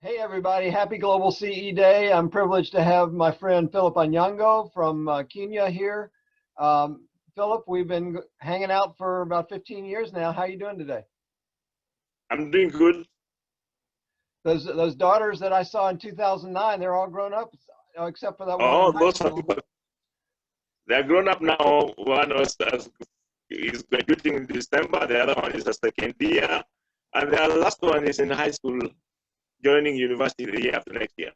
Hey everybody, happy Global CE Day. I'm privileged to have my friend Phillip Anyango from Kenya here. Phillip, we've been hanging out for about 15 years now. How are you doing today? I'm doing good. Those daughters that I saw in 2009, they're all grown up, except for that one in Oh, high those are school. people. They're grown up now. Is graduating in December. The other one is a second year, and the last one is in high school, joining university the year after next year.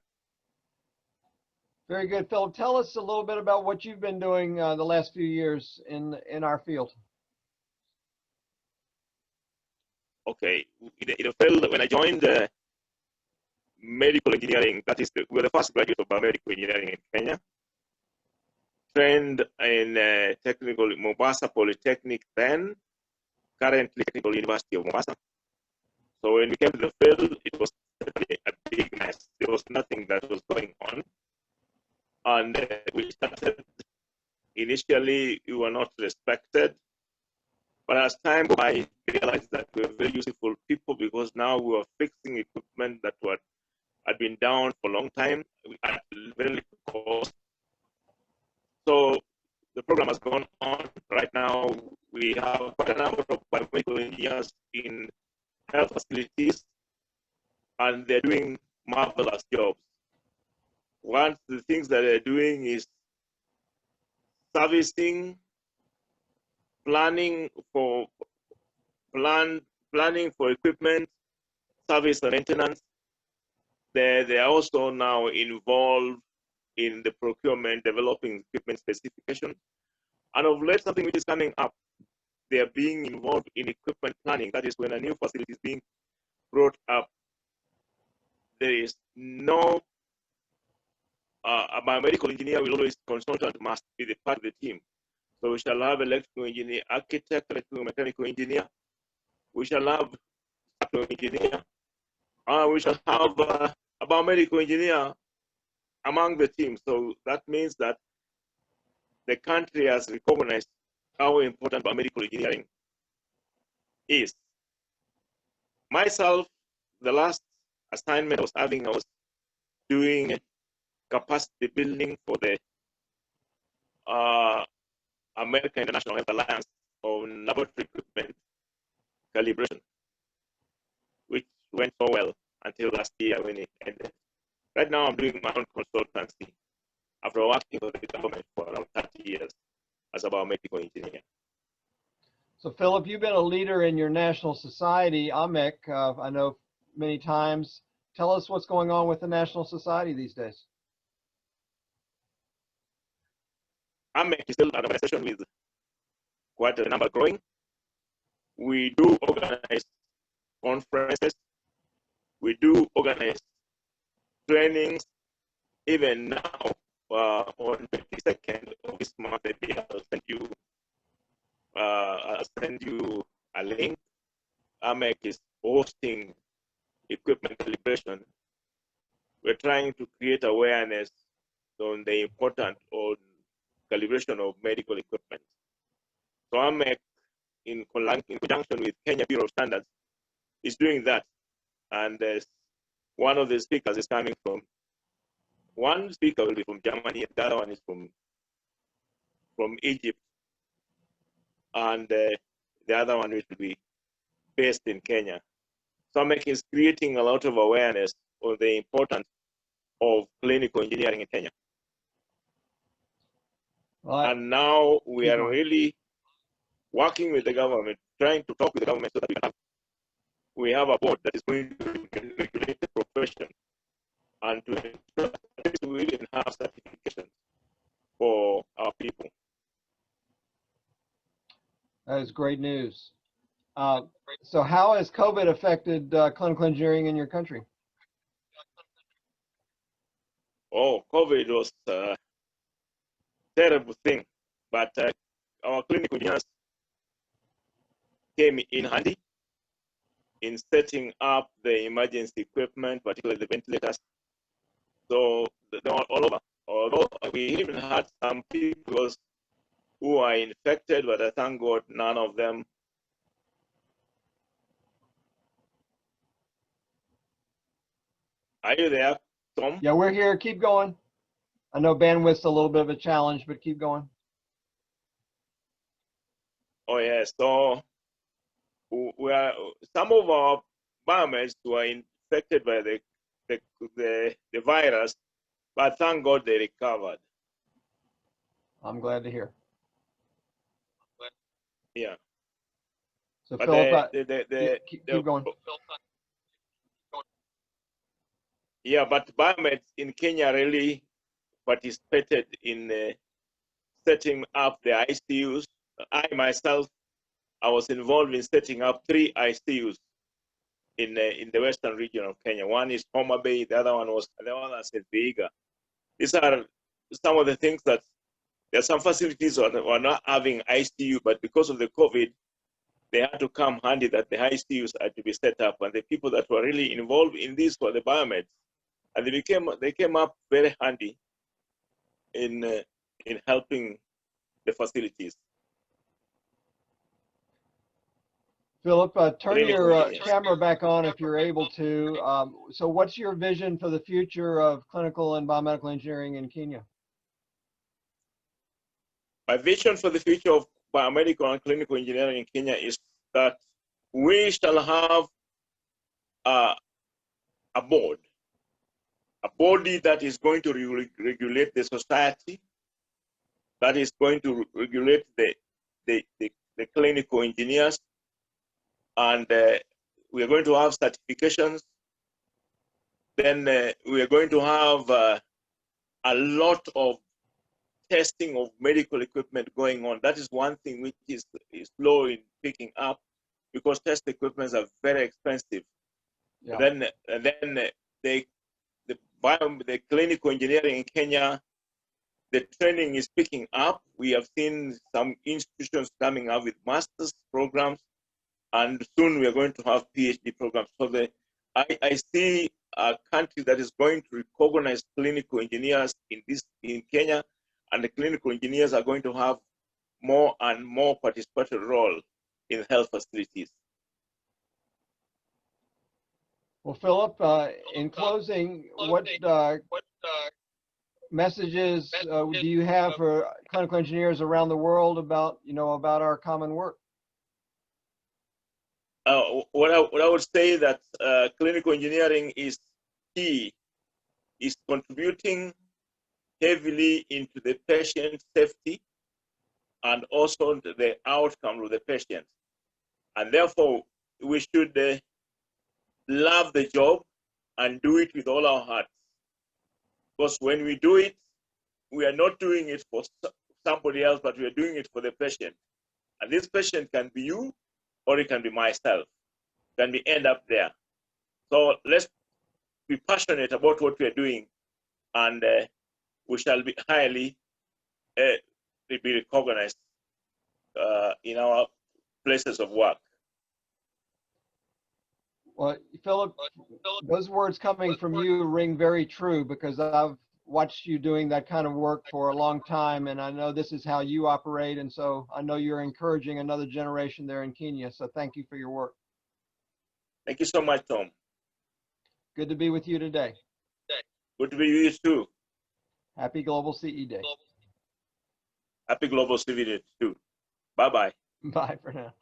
Very good. Phillip, tell us a little bit about what you've been doing the last few years in our field. Okay, in the field when I joined medical engineering, we're the first graduate of medical engineering in Kenya. Trained in technical Mombasa Polytechnic then, currently Technical University of Mombasa. So when we came to the field, it was certainly a big mess. There was nothing that was going on. And we started, initially, we were not respected. But as time went by, we realized that we were very useful people because now we were fixing equipment that had been down for a long time at very little cost. So the program has gone on. Right now, we have quite a number of biomedical engineers in health facilities, and they're doing marvelous jobs. One of the things that they're doing is servicing, planning for equipment, service and maintenance. They are also now involved in the procurement, developing equipment specifications. And of late, something which is coming up, they are being involved in equipment planning. That is when a new facility is being brought up. There is no a biomedical engineer will always consultant must be the part of the team. So we shall have electrical engineer, architect, electrical mechanical engineer. We shall have structural engineer. We shall have a biomedical engineer among the team. So that means that the country has recognized how important biomedical engineering is. Myself, the last assignment I was doing capacity building for the American International Health Alliance on laboratory equipment calibration, which went so well until last year when it ended. Right now, I'm doing my own consultancy after working for the government for around 30 years as a biomedical engineer. So Phillip, you've been a leader in your national society, AMEC, I know many times. Tell us what's going on with the National Society these days. AMEC is still an organization with quite a number growing. We do organize conferences. We do organize trainings. Even now, on the 22nd of this month, I'll send you a link. AMEC is hosting equipment calibration. We're trying to create awareness on the importance of calibration of medical equipment. So AMEC, in conjunction with Kenya Bureau of Standards, is doing that. And one of the speakers is coming from, one speaker will be from Germany, and the other one is from Egypt, and the other one will be based in Kenya. So AMEC is creating a lot of awareness on the importance of clinical engineering in Kenya. Well, and now we are really working with the government, trying to talk with the government so that we have a board that is going to regulate the profession and to ensure that we even have certifications for our people. That is great news. So how has COVID affected clinical engineering in your country? Oh, COVID was a terrible thing, but our clinical engineers came in handy in setting up the emergency equipment, particularly the ventilators. So they were all over. Although we even had some people who are infected, but I thank God none of them Are you there, Tom? Yeah, we're here. Keep going. I know bandwidth's a little bit of a challenge, but keep going. Oh yes. So we are, some of our biomates were infected by the virus, but thank God they recovered. I'm glad to hear. Yeah. So But Philip, the keep going. Yeah, but biomates in Kenya really participated in setting up the ICUs. I myself, I was involved in setting up 3 ICUs in the western region of Kenya. One is Homa Bay, the other one was at Vihiga. These are some of the things that there are some facilities that were not having ICU, but because of the COVID, they had to come handy that the ICUs had to be set up. And the people that were really involved in this were the biomates. And they came up very handy in helping the facilities. Philip, turn Clinical your engineers. camera back on if you're able to. So what's your vision for the future of clinical and biomedical engineering in Kenya? My vision for the future of biomedical and clinical engineering in Kenya is that we shall have a board, a body that is going to regulate the society, that is going to regulate the clinical engineers, and we are going to have certifications. Then we are going to have a lot of testing of medical equipment going on. That is one thing which is slow in picking up because test equipments are very expensive. Yeah. Then the clinical engineering in Kenya, the training is picking up. We have seen some institutions coming up with master's programs, and soon we are going to have PhD programs. So I see a country that is going to recognize clinical engineers in Kenya, and the clinical engineers are going to have more and more participatory role in health facilities. Well, Philip, in closing, what messages do you have for clinical engineers around the world about our common work? What I would say that clinical engineering is key, is contributing heavily into the patient safety and also the outcome of the patient. And therefore, we should love the job and do it with all our hearts. Because when we do it, we are not doing it for somebody else, but we are doing it for the patient. And this patient can be you, or it can be myself. Can we end up there? So let's be passionate about what we are doing, and we shall be highly be recognized in our places of work. Well, Philip, those words coming from you ring very true because I've watched you doing that kind of work for a long time, and I know this is how you operate, and so I know you're encouraging another generation there in Kenya, so thank you for your work. Thank you so much, Tom. Good to be with you today. Good to be with you too. Happy Global CE Day. Happy Global CE Day too. Bye-bye. Bye for now.